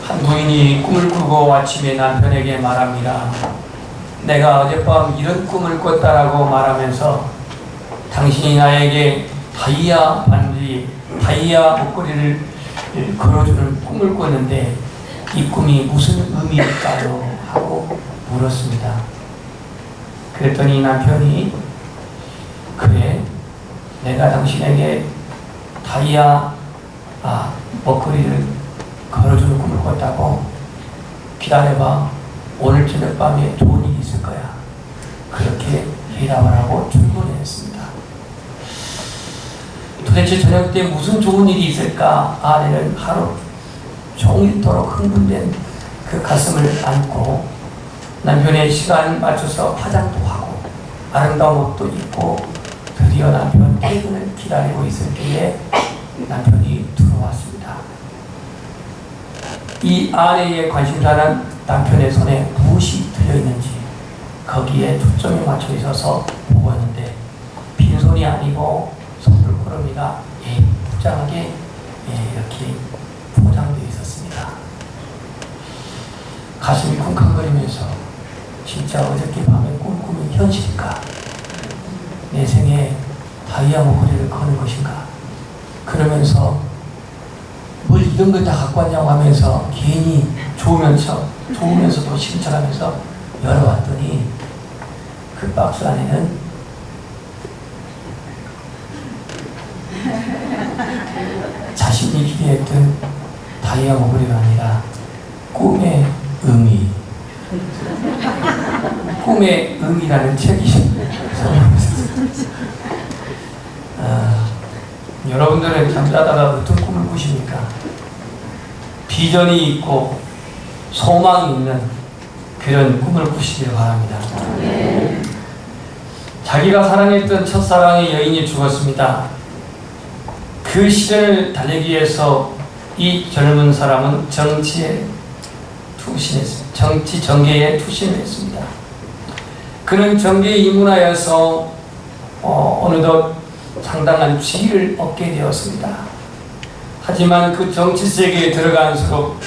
한 부인이 꿈을 꾸고 아침에 남편에게 말합니다. 내가 어젯밤 이런 꿈을 꿨다라고 말하면서 당신이 나에게 다이아 반지, 다이아 목걸이를 걸어주는 꿈을 꿨는데 이 꿈이 무슨 의미일까요? 하고 물었습니다. 그랬더니 남편이 그래, 내가 당신에게 다이아 먹거리를 걸어주는 꿈을 꿨다고? 기다려봐. 오늘 저녁밤에 좋은 일이 있을 거야. 그렇게 대답을 하고 출근했습니다. 도대체 저녁 때 무슨 좋은 일이 있을까? 아내는 하루 종일토록 흥분된 그 가슴을 안고 남편의 시간 맞춰서 화장도 하고 아름다운 옷도 입고 드디어 남편 퇴근을 기다리고 있을 때에 남편이 들어왔습니다. 이 아내의 관심사는 남편의 손에 무엇이 들려있는지 거기에 초점이 맞춰 있어서 보고 있는데 빈손이 아니고 손불구름이가 예쁘장하게 이렇게 포장되어 있었습니다. 가슴이 쿵쾅거리면서 진짜 어저께 밤에 꿈꾸면 현실일까? 내 생에 다이아 목걸이를 거는 것인가? 그러면서 뭘 이런 걸 다 갖고 왔냐고 하면서 괜히 좋으면서도 시큰척하면서 열어봤더니 그 박스 안에는 자신이 기대했던 다이아 목걸이가 아니라 꿈의 의미, 꿈의 의미라는 책이 여러분들은 잠자다가 어떤 꿈을 꾸십니까? 비전이 있고 소망이 있는 그런 꿈을 꾸시길 바랍니다. 자기가 사랑했던 첫사랑의 여인이 죽었습니다. 그 시련을 달래기 위해서 이 젊은 사람은 정치 정계에 투신을 했습니다. 그는 정계에 입문하여서 어느덧 상당한 지위를 얻게 되었습니다. 하지만 그 정치 세계에 들어갈수록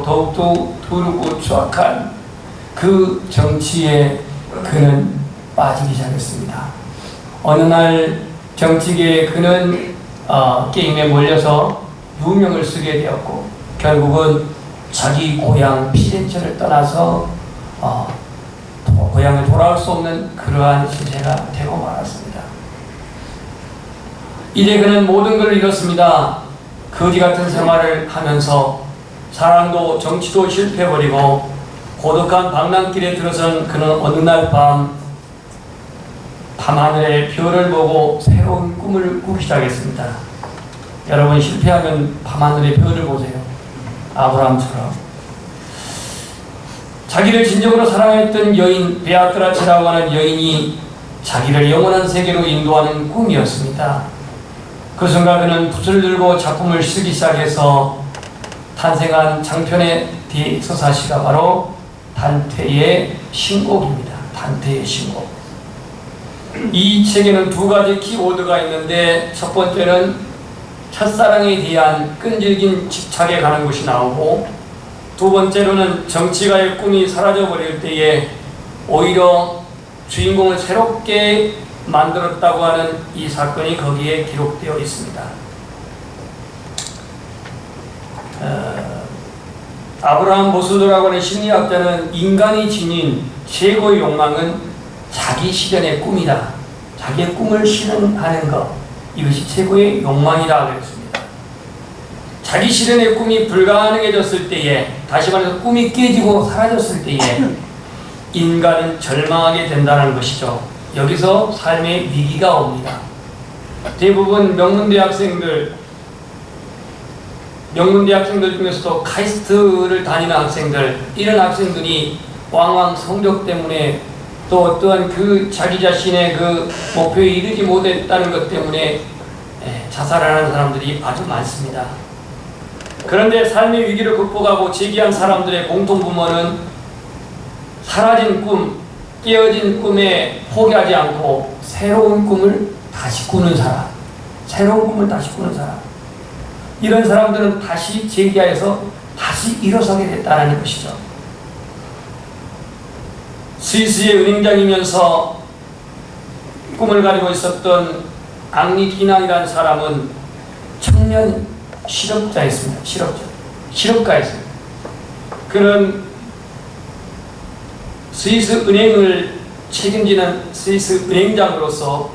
더욱더 두르고 추악한 그 정치에 그는 빠지기 시작했습니다. 어느 날 정치계에 그는 게임에 몰려서 누명을 쓰게 되었고 결국은 자기 고향 피렌체를 떠나서 고향에 돌아올 수 없는 그러한 시세가 되고 말았습니다. 이제 그는 모든 걸 잃었습니다. 거지 같은 생활을 하면서 사랑도 정치도 실패해버리고 고독한 방랑길에 들어선 그는 어느 날 밤하늘의 별을 보고 새로운 꿈을 꾸기 시작했습니다. 여러분 실패하면 밤하늘의 별을 보세요. 아브라함처럼. 자기를 진정으로 사랑했던 여인 베아트라체라고 하는 여인이 자기를 영원한 세계로 인도하는 꿈이었습니다. 그 순간 그는 붓을 들고 작품을 쓰기 시작해서 탄생한 장편의 대서사시가 바로 단테의 신곡입니다. 단테의 신곡. 이 책에는 두 가지 키워드가 있는데 첫 번째는 첫사랑에 대한 끈질긴 집착에 관한 것이 나오고 두 번째로는 정치가의 꿈이 사라져버릴 때에 오히려 주인공을 새롭게 만들었다고 하는 이 사건이 거기에 기록되어 있습니다. 아브라함 모슬로라고 하는 심리학자는 인간이 지닌 최고의 욕망은 자기 실현의 꿈이다. 자기의 꿈을 실현하는 것, 이것이 최고의 욕망이라고 했습니다. 자기 실현의 꿈이 불가능해졌을 때에, 다시 말해서 꿈이 깨지고 사라졌을 때에 인간은 절망하게 된다는 것이죠. 여기서 삶의 위기가 옵니다. 대부분 명문대학생들 중에서도 카이스트를 다니는 학생들, 이런 학생들이 왕왕 성적 때문에 또 어떠한 그 자기 자신의 그 목표에 이르지 못했다는 것 때문에 자살하는 사람들이 아주 많습니다. 그런데 삶의 위기를 극복하고 재기한 사람들의 공통분모는 사라진 꿈, 깨어진 꿈에 포기하지 않고 새로운 꿈을 다시 꾸는 사람. 이런 사람들은 다시 재기하여서 다시 일어서게 됐다는 것이죠. 스위스의 은행장이면서 꿈을 가지고 있었던 앙리 디낭이라는 사람은 청년 실업자였습니다. 실업가였습니다. 그는 스위스 은행을 책임지는 스위스 은행장으로서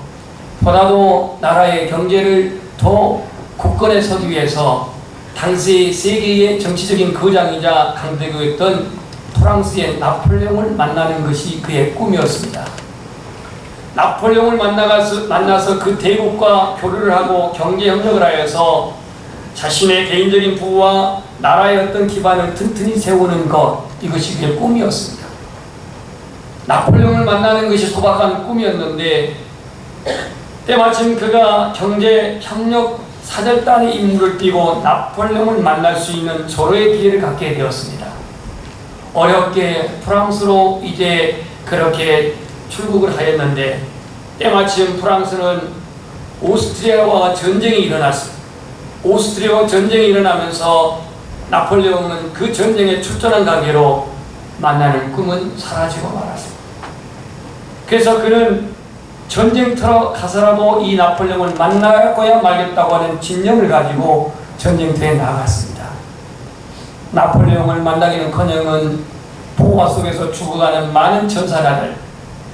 보다도 나라의 경제를 더 굳건히 서기 위해서 당시 세계의 정치적인 거장이자 강대국이었던 프랑스의 나폴레옹을 만나는 것이 그의 꿈이었습니다. 나폴레옹을 만나서 그 대국과 교류를 하고 경제협력을 하여서 자신의 개인적인 부와 나라의 어떤 기반을 튼튼히 세우는 것, 이것이 그의 꿈이었습니다. 나폴레옹을 만나는 것이 소박한 꿈이었는데 때마침 그가 경제협력 사절단의 임무를 띠고 나폴레옹을 만날 수 있는 절호의 기회를 갖게 되었습니다. 어렵게 프랑스로 이제 그렇게 출국을 하였는데 때마침 프랑스는 오스트리아와 전쟁이 일어났습니다. 오스트리아와 전쟁이 일어나면서 나폴레옹은 그 전쟁에 출전한 관계로 만나는 꿈은 사라지고 말았습니다. 그래서 그는 전쟁터로 가서라도 이 나폴레옹을 만나고야 말겠다고 하는 진념을 가지고 전쟁터에 나갔습니다. 나폴레옹을 만나기는커녕 보화 속에서 죽어가는 많은 전사자들,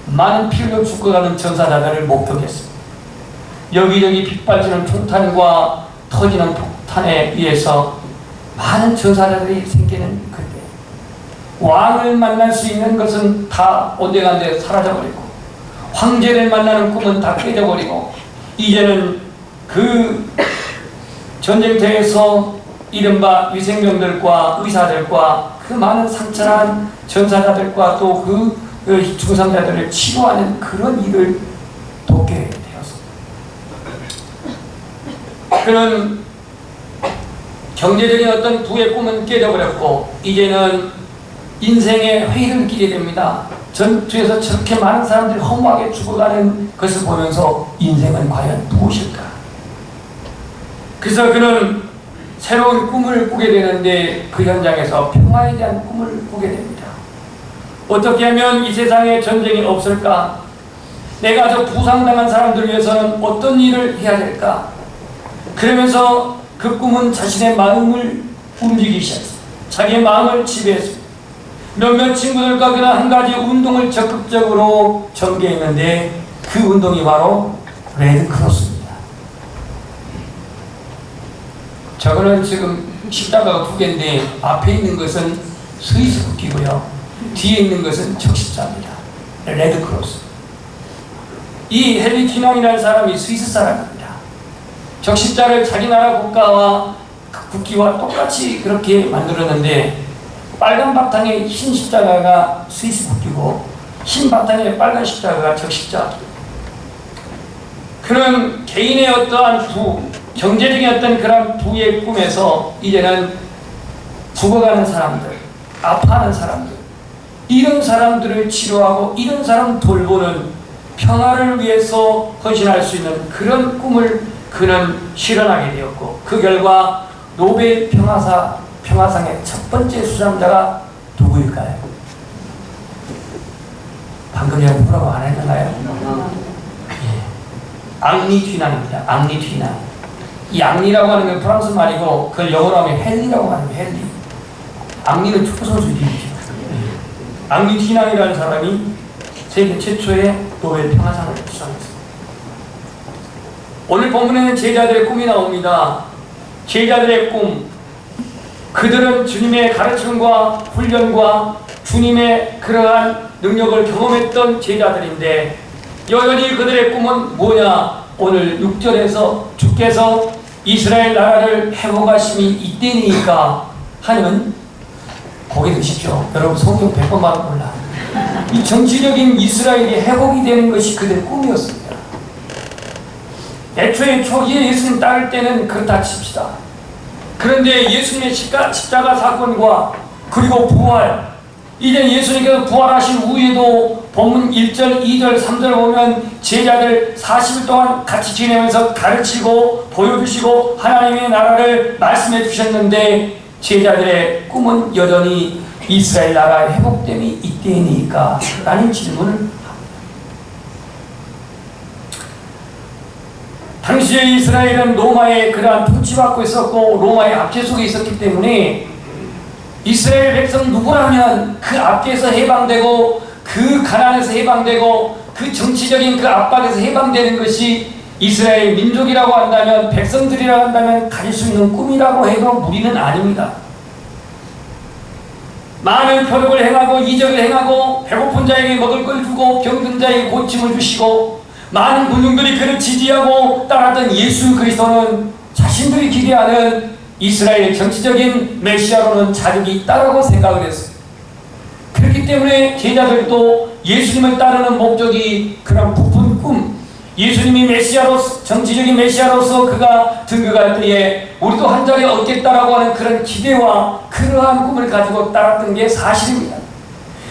많은 피 흘려 죽어가는 전사자들을 목격했습니다. 여기저기 빗발치는 총탄과 터지는 폭탄에 의해서 많은 전사자들이 생기는 그때 왕을 만날 수 있는 것은 다 온데간데 사라져버리고 황제를 만나는 꿈은 다 깨져버리고 이제는 그 전쟁터에서 이른바 위생병들과 의사들과 그 많은 상처난 전사자들과 또 그 중상자들을 치료하는 그런 일을 돕게 되었습니다. 그는 경제적인 어떤 부의 꿈은 깨져버렸고 이제는 인생의 회의를 끼게 됩니다. 전투에서 저렇게 많은 사람들이 허무하게 죽어가는 것을 보면서 인생은 과연 무엇일까? 그래서 그는 새로운 꿈을 꾸게 되는데 그 현장에서 평화에 대한 꿈을 꾸게 됩니다. 어떻게 하면 이 세상에 전쟁이 없을까? 내가 저 부상당한 사람들을 위해서는 어떤 일을 해야 될까? 그러면서 그 꿈은 자신의 마음을 움직이기 시작했습니다. 자기의 마음을 지배했습니다. 몇몇 친구들과 그는 한 가지 운동을 적극적으로 전개했는데 그 운동이 바로 레드크로스입니다. 저거는 지금 십자가가 두 개인데 앞에 있는 것은 스위스 국기고요. 뒤에 있는 것은 적십자입니다. 레드크로스. 이 헨리 퀴낭이라는 사람이 스위스 사람입니다. 적십자를 자기 나라 국가와 국기와 똑같이 그렇게 만들었는데 빨간 바탕에 흰 십자가가 스위스 국기고 흰 바탕에 빨간 십자가가 적십자. 그는 개인의 어떠한 부, 경제적인 어떤 그런 부의 꿈에서 이제는 죽어가는 사람들, 아파하는 사람들, 이런 사람들을 치료하고 이런 사람 돌보는 평화를 위해서 헌신할 수 있는 그런 꿈을 그는 실현하게 되었고 그 결과 노벨 평화상의 첫 번째 수상자가 누구일까요? 방금 전에 뭐라고 안 했는가요? 예. 앙리 튀낭입니다. 앙리 튀낭. 이 앙리라고 하는 건 프랑스 말이고 그걸 영어로 하면 헨리라고 하는 거예요. 헨리. 앙리는 축구선수 이름이죠. 앙리 튀낭이라는 사람이 세계 최초의 노벨 평화상을 수상했습니다. 오늘 본문에는 제자들의 꿈이 나옵니다. 제자들의 꿈. 그들은 주님의 가르침과 훈련과 주님의 그러한 능력을 경험했던 제자들인데 여전히 그들의 꿈은 뭐냐? 오늘 6절에서 주께서 이스라엘 나라를 회복하심이 이때니까 하는 고개 드십시오. 여러분 성경 100번 말은 몰라. 이 정치적인 이스라엘이 회복이 되는 것이 그들의 꿈이었습니다. 애초에 초기에 예수님 따를 때는 그렇다 칩시다. 그런데 예수님의 십자가 사건과 그리고 부활, 이제 예수님께서 부활하신 후에도 본문 1절, 2절, 3절 보면 제자들 40일 동안 같이 지내면서 가르치고 보여주시고 하나님의 나라를 말씀해 주셨는데 제자들의 꿈은 여전히 이스라엘 나라의 회복됨이 이때이니까? 라는 질문을 합니다. 당시에 이스라엘은 로마의 그러한 통치받고 있었고 로마의 압제 속에 있었기 때문에 이스라엘 백성 누구라면 그 압제에서 해방되고 그 가난에서 해방되고 그 정치적인 그 압박에서 해방되는 것이 이스라엘 민족이라고 한다면, 백성들이라고 한다면 가질 수 있는 꿈이라고 해도 무리는 아닙니다. 많은 표적을 행하고 이적을 행하고 배고픈 자에게 먹을 걸 주고 병든 자에게 고침을 주시고 많은 군중들이 그를 지지하고 따랐던 예수 그리스도는 자신들이 기대하는 이스라엘의 정치적인 메시아로는 자격이 있다라고 생각을 했어요. 그렇기 때문에 제자들도 예수님을 따르는 목적이 그런 부푼 꿈, 예수님이 메시아로서, 정치적인 메시아로서 그가 등극할 때에 우리도 한 자리 얻겠다라고 하는 그런 기대와 그러한 꿈을 가지고 따랐던 게 사실입니다.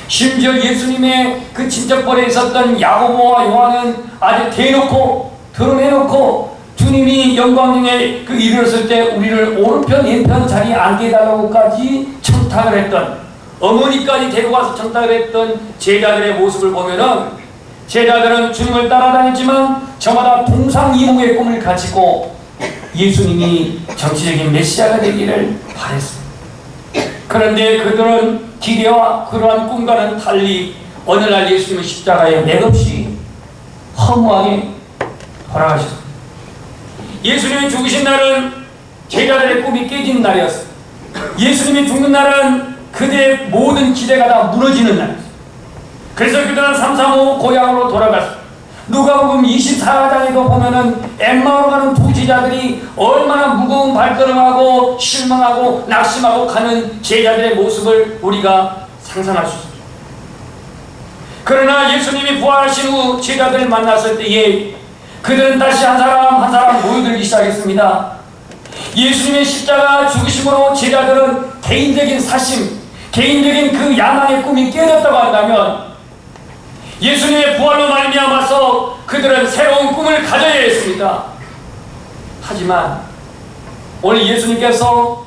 심지어 예수님의 그 친척벌에 있었던 야고보와 요한은 아주 대놓고 드러내놓고 주님이 영광 중에 그 이르렀을 때 우리를 오른편 왼편 자리에 앉게 해달라고까지 청탁을 했던, 어머니까지 데려와서 청탁을 했던 제자들의 모습을 보면은 제자들은 주님을 따라다녔지만 저마다 동상이몽의 꿈을 가지고 예수님이 정치적인 메시아가 되기를 바랬습니다. 그런데 그들은 기대와 그러한 꿈과는 달리 어느 날 예수님은 십자가에 맥없이 허무하게 돌아가셨습니다. 예수님이 죽으신 날은 제자들의 꿈이 깨진 날이었습니다. 예수님이 죽는 날은 그들의 모든 기대가 다 무너지는 날이었습니다. 그래서 그들은 335 고향으로 돌아갔습니다. 누가복음 24장에도 보면은 엠마오로 가는 두 제자들이 얼마나 무거운 발걸음하고 실망하고 낙심하고 가는 제자들의 모습을 우리가 상상할 수 있습니다. 그러나 예수님이 부활하신 후 제자들을 만났을 때에 그들은 다시 한 사람 한 사람 모여들기 시작했습니다. 예수님의 십자가 죽으심으로 제자들은 개인적인 사심, 개인적인 그 야망의 꿈이 깨졌다고 한다면 예수님의 부활로 말미암아서 그들은 새로운 꿈을 가져야 했습니다. 하지만 오늘 예수님께서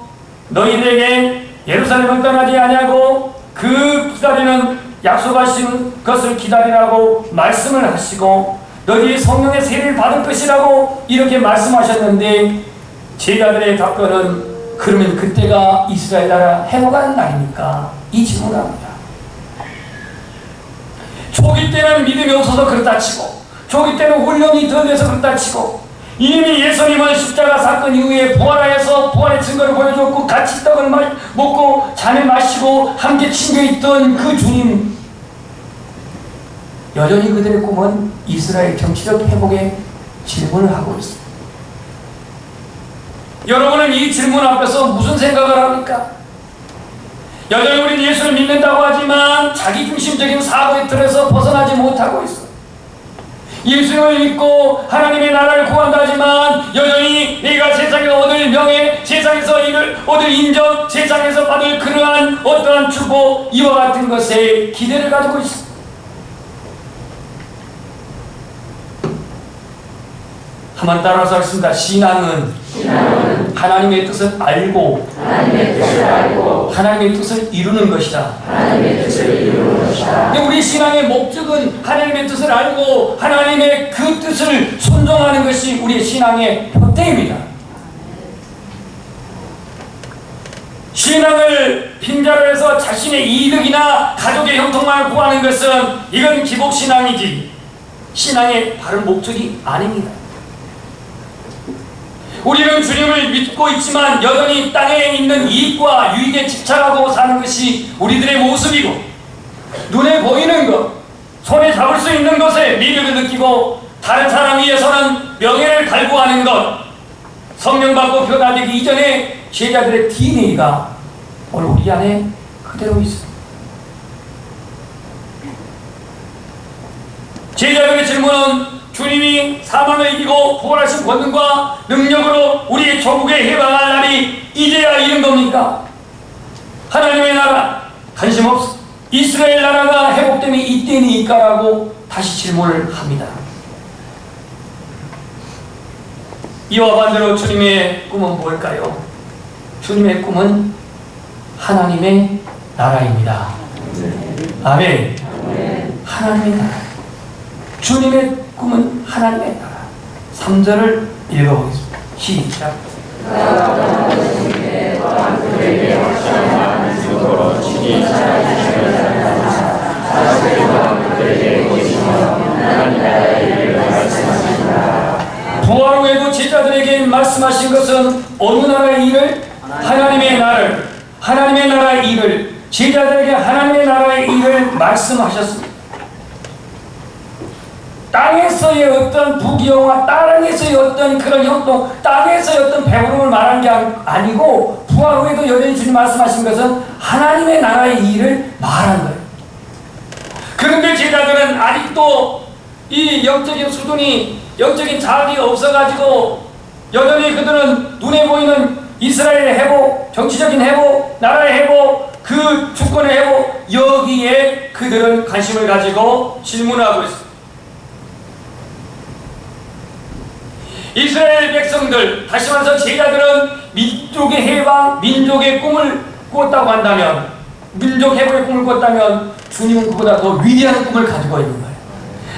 너희들에게 예루살렘을 떠나지 아니하고 그 기다리는 약속하신 것을 기다리라고 말씀을 하시고 너희들이 성령의 세례를 받을 것이라고 이렇게 말씀하셨는데 제자들의 답변은 그러면 그때가 이스라엘 나라 회복하는 날입니까? 이 질문을 합니다. 초기 때는 믿음이 없어서 그렇다 치고 초기 때는 훈련이 덜 돼서 그렇다 치고 이미 예수님은 십자가 사건 이후에 부활하여서 부활의 증거를 보여줬고 같이 떡을 먹고 잔을 마시고 함께 친겨있던 그 주님, 여전히 그들의 꿈은 이스라엘 정치적 회복의 질문을 하고 있습니다. 여러분은 이 질문 앞에서 무슨 생각을 합니까? 여전히 우리는 예수를 믿는다고 하지만 자기중심적인 사고의 틀에서 벗어나지 못하고 있어. 예수를 믿고 하나님의 나라를 구한다 하지만 여전히 내가 세상에서 얻을 명예, 세상에서 얻을 인정, 세상에서 받을 그러한 어떠한 축복, 이와 같은 것에 기대를 가지고 있어. 한번 따라서 하겠습니다. 신앙은 하나님의 뜻을 알고 하나님의 뜻을 이루는 것이다. 우리 신앙의 목적은 하나님의 뜻을 알고 하나님의 그 뜻을 순종하는 것이 우리의 신앙의 표대입니다. 신앙을 빈자로 해서 자신의 이득이나 가족의 형통만을 구하는 것은 이건 기복신앙이지 신앙의 바른 목적이 아닙니다. 우리는 주님을 믿고 있지만 여전히 땅에 있는 이익과 유익에 집착하고 사는 것이 우리들의 모습이고 눈에 보이는 것, 손에 잡을 수 있는 것에 미련을 느끼고 다른 사람 위해서는 명예를 갈구하는 것, 성령 받고 변화되기 이전에 제자들의 DNA가 오늘 우리 안에 그대로 있습니다. 제자들의 질문은 주님이 사망을 이기고 부활하신 권능과 능력으로 우리의 조국에 해방할 날이 이제야 이른 겁니까? 하나님의 나라 관심 없어. 이스라엘 나라가 회복됨이 이때니까라고 다시 질문을 합니다. 이와 반대로 주님의 꿈은 뭘까요? 주님의 꿈은 하나님의 나라입니다. 아멘. 하나님의 나라. 주님의 꿈은 하나님의 나라. 3절을 읽어보겠습니다. 시작. 부활 후에도 제자들에게 말씀하신 것은 어느 나라의 일을? 하나님의 나라를, 하나님의 나라의 일을, 제자들에게 하나님의 나라의 일을 말씀하셨습니다. 땅에서의 어떤 부귀영화, 땅에서의 어떤 그런 형통, 땅에서의 어떤 배부름을 말한 게 아니고 부활 후에도 여전히 주님 말씀하신 것은 하나님의 나라의 일을 말한 거예요. 그런데 제자들은 아직도 이 영적인 수준이, 영적인 자학이 없어가지고 여전히 그들은 눈에 보이는 이스라엘의 회복, 정치적인 회복, 나라의 회복, 그 주권의 회복, 여기에 그들은 관심을 가지고 질문하고 있습니다. 이스라엘 백성들, 다시 말해서 제자들은 민족의 해방, 민족의 꿈을 꿨다고 한다면, 민족 회복의 꿈을 꿨다면 주님은 그보다 더 위대한 꿈을 가지고 있는 거예요.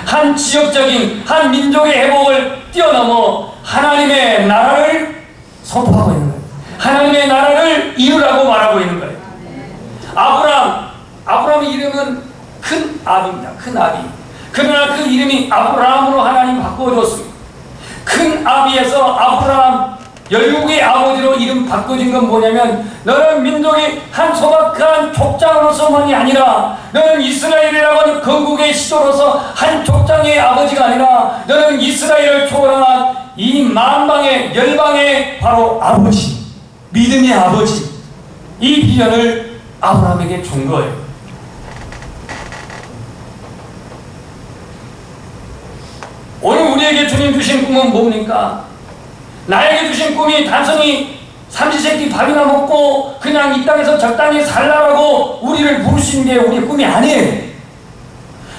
한 지역적인, 한 민족의 회복을 뛰어넘어 하나님의 나라를 선포하고 있는 거예요. 하나님의 나라를 이루라고 말하고 있는 거예요. 아브라함의 이름은 큰 아비입니다. 큰 아비. 그러나 그 이름이 아브라함으로 하나님 바꿔줬습니다. 큰 아비에서 아브라함, 열국의 아버지로 이름 바꿔진 건 뭐냐면, 너는 민족의 한 소박한 족장으로서만이 아니라, 너는 이스라엘이라고 하는 건국의 시조로서 한 족장의 아버지가 아니라, 너는 이스라엘을 초월한 이 만방의 열방의 바로 아버지, 믿음의 아버지, 이 비전을 아브라함에게 준 거예요. 오늘 우리에게 주님 주신 꿈은 뭡니까? 나에게 주신 꿈이 단순히 삼시세끼 밥이나 먹고 그냥 이 땅에서 적당히 살라라고 우리를 부르신 게 우리의 꿈이 아니에요.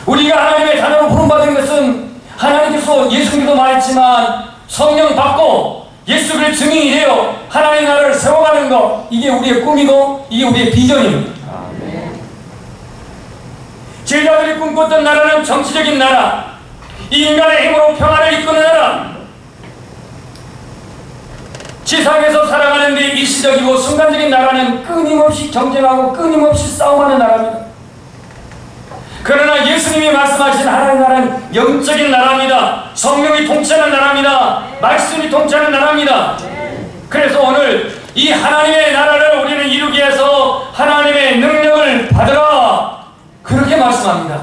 우리가 하나님의 자녀로 부름받은 것은 하나님께서 예수님도 말했지만 성령 받고 예수를 증인이 되어 하나님의 나라를 세워가는 것, 이게 우리의 꿈이고 이게 우리의 비전입니다. 제자들이 꿈꿨던 나라는 정치적인 나라, 이 인간의 힘으로 평화를 이끄는 나라, 지상에서 살아가는데 일시적이고 순간적인 나라는 끊임없이 경쟁하고 끊임없이 싸움하는 나라입니다. 그러나 예수님이 말씀하신 하나님의 나라는 영적인 나라입니다. 성령이 통치하는 나라입니다. 말씀이 통치하는 나라입니다. 그래서 오늘 이 하나님의 나라를 우리는 이루기 위해서 하나님의 능력을 받으라, 그렇게 말씀합니다.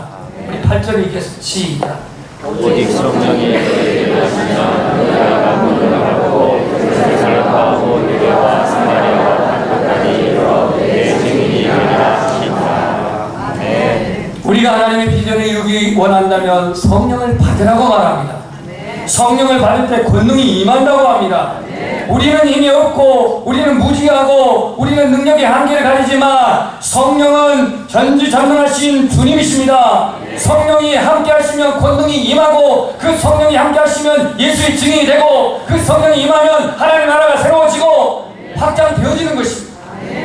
우리 8절을 읽겠습니다. 시작. 오직 성령이 너희에게 하시나 너희가 문을하고 세상과 온 유대와 사마리아와 땅끝까지 이르러 내 증인이 되리라 하시니라. 아멘. 우리가 하나님의 비전을 이루기 원한다면 성령을 받으라고 말합니다. 성령을 받을 때 권능이 임한다고 합니다. 우리는 힘이 없고 우리는 무지하고 우리는 능력의 한계를 가지지만 성령은 전지전능하신 주님이십니다. 성령이 함께 하시면 권능이 임하고, 그 성령이 함께 하시면 예수의 증인이 되고, 그 성령이 임하면 하나님의 나라가 새로워지고 확장되어지는 것입니다.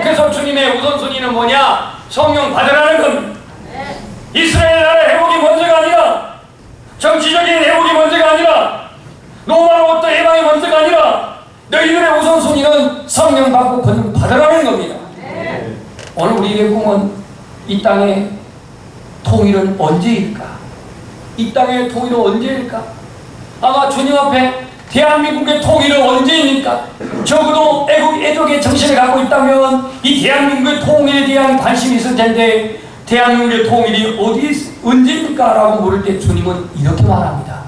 그래서 주님의 우선순위는 뭐냐? 성령 받으라는 겁니다. 이스라엘 나라의 회복이 먼저가 아니라, 정치적인 회복이 먼저가 아니라, 로마로부터 해방이 먼저가 아니라, 너희들의 우선순위는 성령 받고 권능 받으라는 겁니다. 오늘 우리의 꿈은 이 땅의 통일은 언제일까? 이 땅의 통일은 언제일까? 아마 주님 앞에 대한민국의 통일은 언제입니까? 적어도 애국의 정신을 갖고 있다면 이 대한민국의 통일에 대한 관심이 있을 텐데, 대한민국의 통일이 언제입니까? 라고 물을 때 주님은 이렇게 말합니다.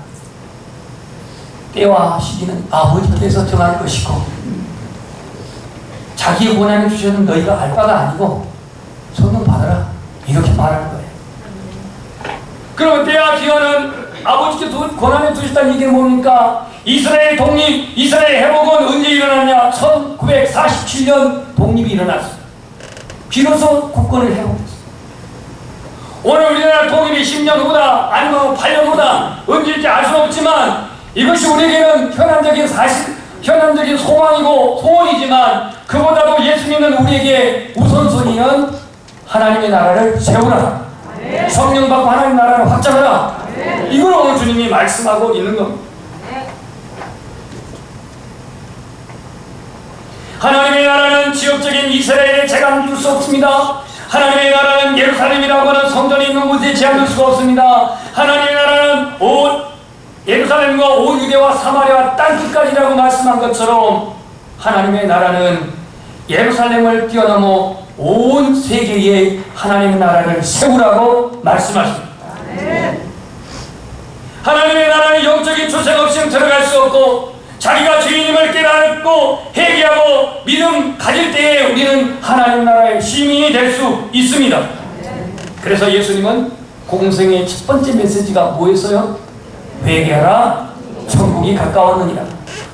때와 시기는 아버지께서 정할 것이고 자기의 권한을 주셔는 너희가 알 바가 아니고 성령 받아라, 이렇게 말하는 거예요. 그러면 때와 기간은 아버지께 권한을 두셨다는 이게 뭡니까? 이스라엘 독립, 이스라엘 회복은 언제 일어났냐? 1947년 독립이 일어났습니다. 비로소 국권을 회복했습니다. 오늘 우리나라 독립이 10년 후다 아니면 8년 후다 언제일지 알 수는 없지만, 이것이 우리에게는 현안적인 사실, 현안적인 소망이고 소원이지만 그보다도 예수 믿는 우리에게 우선순위는 하나님의 나라를 세우라, 성령 받고 하나님 나라를 확장하라. 이걸 오늘 주님이 말씀하고 있는 겁니다. 하나님의 나라는 지역적인 이스라엘에 제한둘 수 없습니다. 하나님의 나라는 예루살렘이라고 하는 성전이 있는 곳에 제한둘 수가 없습니다. 하나님의 나라는 온 예루살렘과 온 유대와 사마리아 땅끝까지라고 말씀한 것처럼 하나님의 나라는 예루살렘을 뛰어넘어 온 세계에 하나님의 나라를 세우라고 말씀하십니다. 하나님의 나라는 영적인 출생 없이는 들어갈 수 없고, 자기가 주인임을 깨닫고 회개하고 믿음 가질 때에 우리는 하나님 나라의 시민이 될 수 있습니다. 그래서 예수님은 공생의 첫 번째 메시지가 뭐였어요? 회개하라, 천국이 가까웠느니라.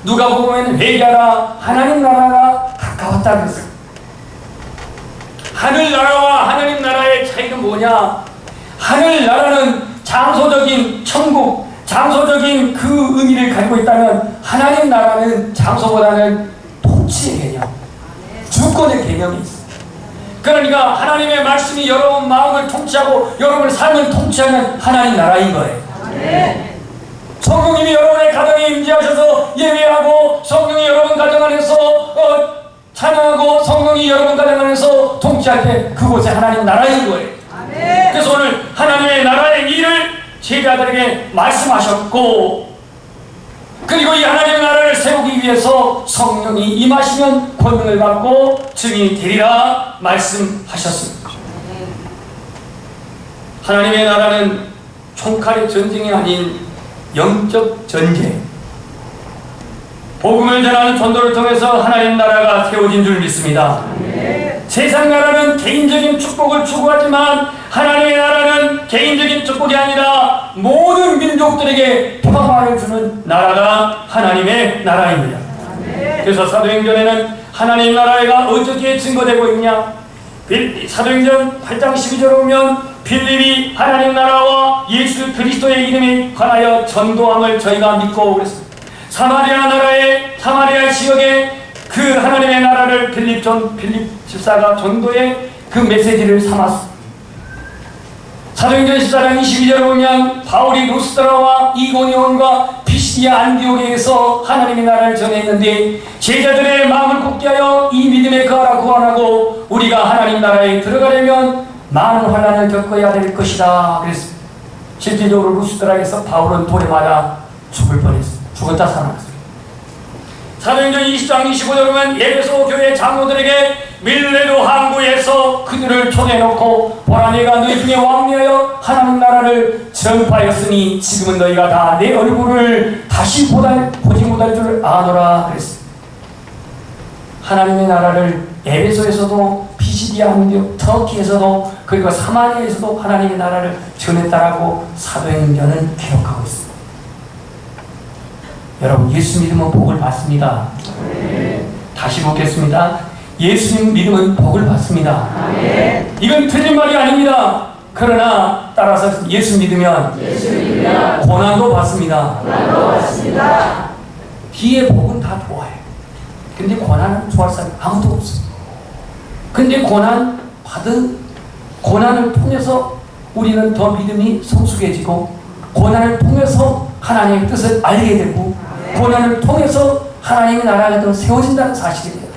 누가복음에는 회개하라, 하나님 나라가 가까웠다 그랬어요. 하늘나라와 하나님 나라의 차이는 뭐냐? 하늘나라는 장소적인 천국, 장소적인 그 의미를 가지고 있다면, 하나님 나라는 장소보다는 통치의 개념, 주권의 개념이 있어요. 그러니까 하나님의 말씀이 여러분 마음을 통치하고 여러분의 삶을 통치하는 하나님 나라인 거예요. 성령님이 여러분의 가정에 임재하셔서 예배하고, 성령이 여러분 가정 안에서 찬양하고, 성령이 여러분 가정 안에서 통치할 때 그곳에 하나님 나라인 거예요. 그래서 오늘 하나님의 나라의 일을 제자들에게 말씀하셨고, 그리고 이 하나님의 나라를 세우기 위해서 성령이 임하시면 권능을 받고 증인이 되리라 말씀하셨습니다. 하나님의 나라는 총칼의 전쟁이 아닌 영적 전쟁, 복음을 전하는 전도를 통해서 하나님 나라가 세워진 줄 믿습니다. 세상 나라는 개인적인 축복을 추구하지만 하나님의 나라는 개인적인 축복이 아니라 모든 민족들에게 평화를 주는 나라가 하나님의 나라입니다. 그래서 사도행전에는 하나님 나라가 어떻게 증거되고 있냐? 사도행전 8장 12절에 보면 빌립이 하나님 나라와 예수 그리스도의 이름에 관하여 전도함을 저희가 믿고 그랬습니다. 사마리아 지역에 그 하나님의 나라를 빌립 집사가 전도의 그 메시지를 삼았습니다. 사도행전 14장 22절에 보면 바울이 루스드라와 이고니온과 피시디아 안디옥에서 하나님의 나라를 전했는데, 제자들의 마음을 굳게 하여 이 믿음에 거하라 구원하고 우리가 하나님 나라에 들어가려면 많은 환난을 겪어야 될 것이다 그랬습니다. 실질적으로 루스드라에서 바울은 돌에 맞아 죽을 뻔했습니다. 죽었다 살아났습니다. 사도행전 20장 25절에 보면 에베소 교회 장로들에게 밀레도 항구에서 그들을 초대해놓고 보라, 내가 너희 중에 왕래하여 하나님 나라를 전파하였으니 지금은 너희가 다 내 얼굴을 다시 보지 못할 줄 아노라 그랬습니다. 하나님의 나라를 에베소에서도 피시디아 안디옥 터키에서도 그리고 사마리아에서도 하나님의 나라를 전했다라고 사도행전은 기록하고 있습니다. 여러분, 예수 믿으면 복을 받습니다. 다시 묻겠습니다. 예수님 믿으면 복을 받습니다. 이건 틀린 말이 아닙니다. 그러나 따라서 예수 믿으면 고난도 받습니다. 뒤에 복은 다 좋아요. 근데 고난은 좋아할 사람이 아무도 없어요. 근데 고난을 통해서 우리는 더 믿음이 성숙해지고, 고난을 통해서 하나님의 뜻을 알게 되고, 고난을 통해서 하나님의 나라가 더 세워진다는 사실입니다.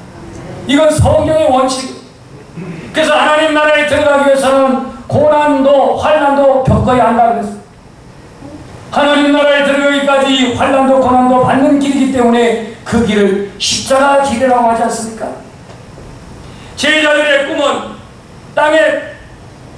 이건 성경의 원칙. 그래서 하나님 나라에 들어가기 위해서는 고난도 환난도 겪어야 한다고 그랬어요. 하나님 나라에 들어가기까지 환난도 고난도 받는 길이기 때문에 그 길을 십자가 길이라고 하지 않습니까? 제자들의 꿈은 땅의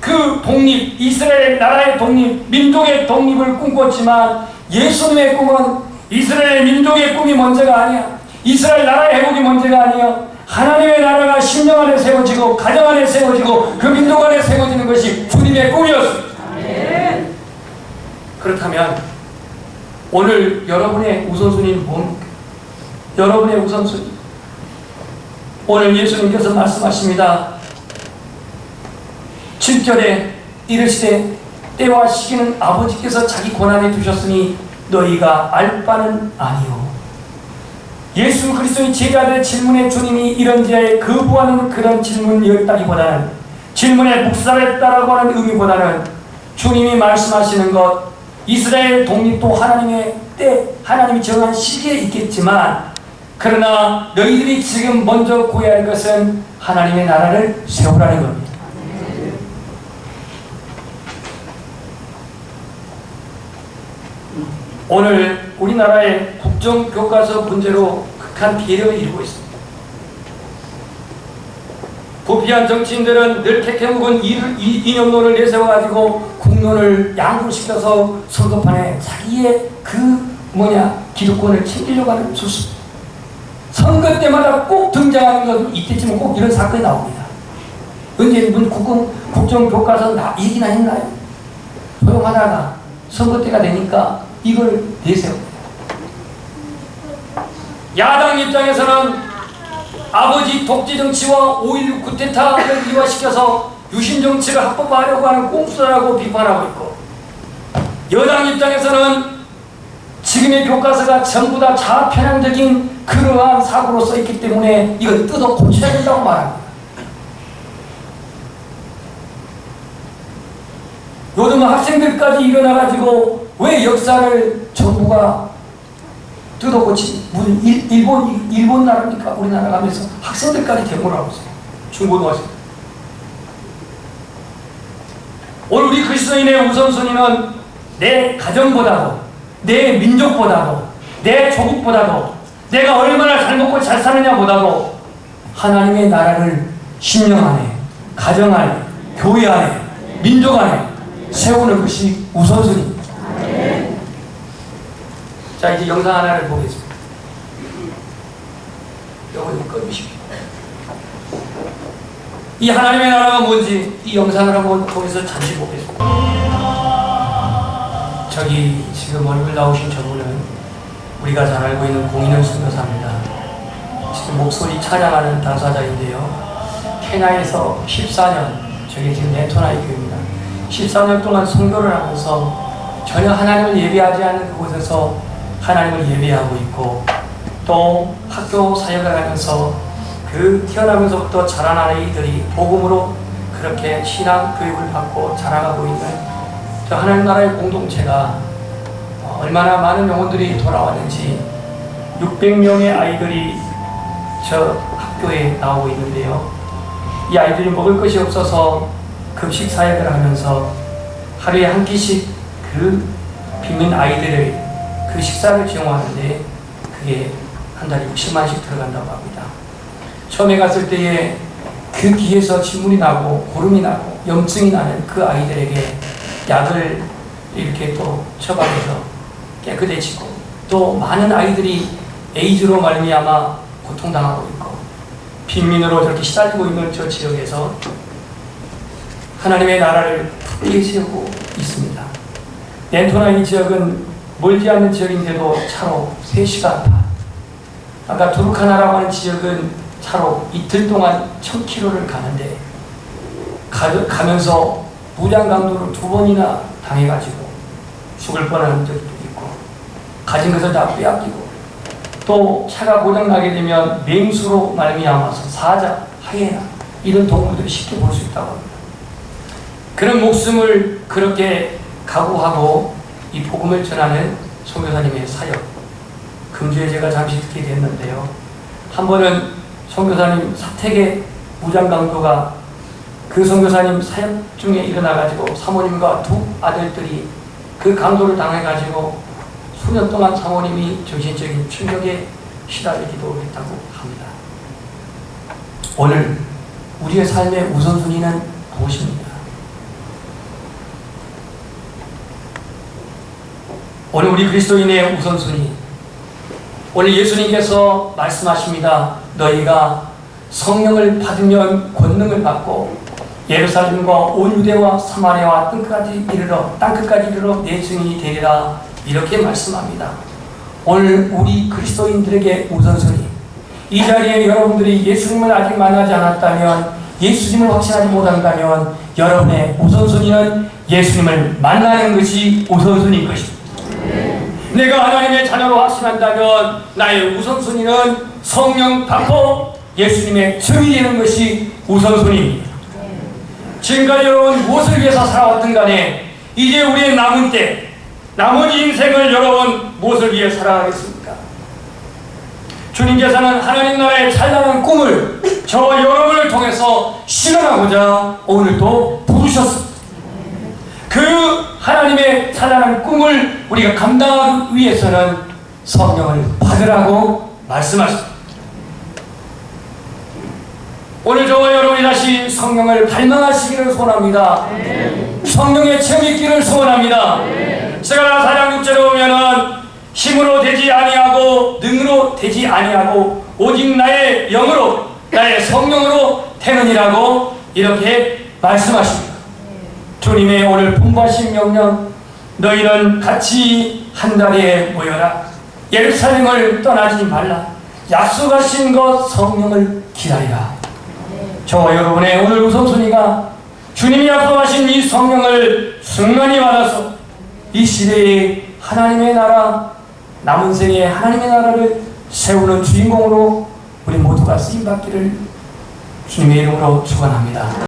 그 독립, 이스라엘 나라의 독립, 민족의 독립을 꿈꿨지만, 예수님의 꿈은 이스라엘 민족의 꿈이 먼저가 아니야. 이스라엘 나라의 회복이 먼저가 아니야. 하나님의 나라가 심령 안에 세워지고 가정 안에 세워지고 그 민족 안에 세워지는 것이 주님의 꿈이었습니다. 그렇다면 오늘 여러분의 우선순위는 뭡니까? 여러분의 우선순위, 오늘 예수님께서 말씀하십니다. 7절에 이르시되 때와 시기는 아버지께서 자기 권한에 두셨으니 너희가 알 바는 아니요. 예수 그리스도의 제자들의 질문에 주님이 이런지에 거부하는 그런 질문이었다기보다는, 질문에 묵살했다라고 하는 의미보다는 주님이 말씀하시는 것, 이스라엘 독립도 하나님의 때, 하나님이 정한 시기에 있겠지만, 그러나 너희들이 지금 먼저 구해야 할 것은 하나님의 나라를 세우라는 겁니다. 오늘 우리나라의 국정교과서 문제로 극한 비례를 이루고 있습니다. 부패한 정치인들은 늘 캐캐묵은 이념론을 내세워가지고 국론을 양분시켜서 선거판에 자기의 기득권을 챙기려고 하는 수습. 선거 때마다 꼭 등장하는 것은 이때쯤은 꼭 이런 사건이 나옵니다. 언제 국정교과서 얘기나 했나요? 조용하다가 선거 때가 되니까 이걸 내세웁니다. 야당 입장에서는 아버지 독재 정치와 5.16 쿠데타를 이화시켜서 유신 정치를 합법화하려고 하는 꼼수라고 비판하고 있고, 여당 입장에서는 지금의 교과서가 전부 다 좌편향적인 그러한 사고로 써있기 때문에 이걸 뜯어 고쳐야 된다고 말합니다. 요즘 학생들까지 일어나가지고 왜 역사를 정부가 뜯어고치, 무슨 일본 나라입니까? 우리나라 가면서 학생들까지 데모를 하고 있어요. 중고등학생. 오늘 우리 그리스도인의 우선순위는 내 가정보다도, 내 민족보다도, 내 조국보다도, 내가 얼마나 잘 먹고 잘 사느냐보다도 하나님의 나라를 신령 안에, 가정 안에, 교회 안에, 민족 안에 세우는 것이 우선순위입니다. 자, 이제 영상 하나를 보겠습니다. 영어 좀 꺼주십시오. 이 하나님의 나라가 뭔지 이 영상을 한번 통해서 잠시 보겠습니다. 저기 지금 얼굴 나오신 저분은 우리가 잘 알고 있는 공인원 선교사입니다. 지금 목소리 찬양하는 당사자인데요. 케냐에서 14년, 저기 지금 네토나이 교회입니다. 14년 동안 선교를 하면서 전혀 하나님을 예배하지 않는 그곳에서 하나님을 예배하고 있고, 또 학교 사역을 하면서 그 태어나면서부터 자란 아이들이 복음으로 그렇게 신앙 교육을 받고 자라가고 있는 저 하나님 나라의 공동체가 얼마나 많은 영혼들이 돌아왔는지 600명의 아이들이 저 학교에 나오고 있는데요. 이 아이들이 먹을 것이 없어서 급식 사역을 하면서 하루에 한 끼씩 그 빈민 아이들의 그 식사를 지원하는데 그게 한 달에 60만씩 들어간다고 합니다. 처음에 갔을 때에 그 귀에서 진물이 나고 고름이 나고 염증이 나는 그 아이들에게 약을 이렇게 또 처방해서 깨끗해지고, 또 많은 아이들이 에이즈로 말미암아 고통당하고 있고 빈민으로 저렇게 시달리고 있는 저 지역에서 하나님의 나라를 굳게 세우고 있습니다. 넨토나이 지역은 멀지 않는 지역인데도 차로 3시간 반. 아까 두루카나라고 하는 지역은 차로 이틀 동안 1000km를 가는데 가면서 무장 강도를 2번이나 당해가지고 죽을 뻔한 적도 있고, 가진 것을 다 빼앗기고, 또 차가 고장나게 되면 맹수로 말미암아서 사자, 하이에나 이런 동물들이 쉽게 볼 수 있다고 합니다. 그런 목숨을 그렇게 각오하고 이 복음을 전하는 선교사님의 사역, 금주에 제가 잠시 듣게 됐는데요. 한 번은 선교사님 사택의 무장 강도가 그 선교사님 사역 중에 일어나가지고 사모님과 2 아들들이 그 강도를 당해가지고 수년 동안 사모님이 정신적인 충격에 시달리기도 했다고 합니다. 오늘 우리의 삶의 우선순위는 무엇입니까? 오늘 우리 그리스도인의 우선순위, 오늘 예수님께서 말씀하십니다. 너희가 성령을 받으면 권능을 받고 예루살렘과 온 유대와 사마리아와 땅끝까지 이르러 내 증인이 되리라, 이렇게 말씀합니다. 오늘 우리 그리스도인들에게 우선순위, 이 자리에 여러분들이 예수님을 아직 만나지 않았다면, 예수님을 확신하지 못한다면 여러분의 우선순위는 예수님을 만나는 것이 우선순위인 것입니다. 내가 하나님의 자녀로 확신한다면 나의 우선순위는 성령 받고 예수님의 증이 되는 것이 우선순위입니다. 지금까지 여러분 무엇을 위해서 살아왔든 간에 이제 우리의 남은 때, 나머지 인생을 여러분 무엇을 위해 살아가겠습니까? 주님께서는 하나님 나라의 찬란한 꿈을 저와 여러분을 통해서 실현하고자 오늘도 부르셨습니다. 그 하나님의 찬란한 꿈을 우리가 감당하기 위해서는 성령을 받으라고 말씀하십니다. 오늘 저와 여러분이 다시 성령을 갈망하시기를 소원합니다. 성령의 체험이 있기를 소원합니다. 스가랴 4장 6절에 보면은 힘으로 되지 아니하고 능으로 되지 아니하고 오직 나의 영으로 나의 성령으로 되느니라고 이렇게 말씀하십니다. 주님의 오늘 분부하신 명령, 너희는 같이 한 자리에 모여라. 예루살렘을 떠나지 말라. 약속하신 것 성령을 기다리라. 저와 여러분의 오늘 우선순위가 주님이 약속하신 이 성령을 충만히 받아서 이 시대에 하나님의 나라, 남은 생에 하나님의 나라를 세우는 주인공으로 우리 모두가 쓰임받기를 주님의 이름으로 축원합니다.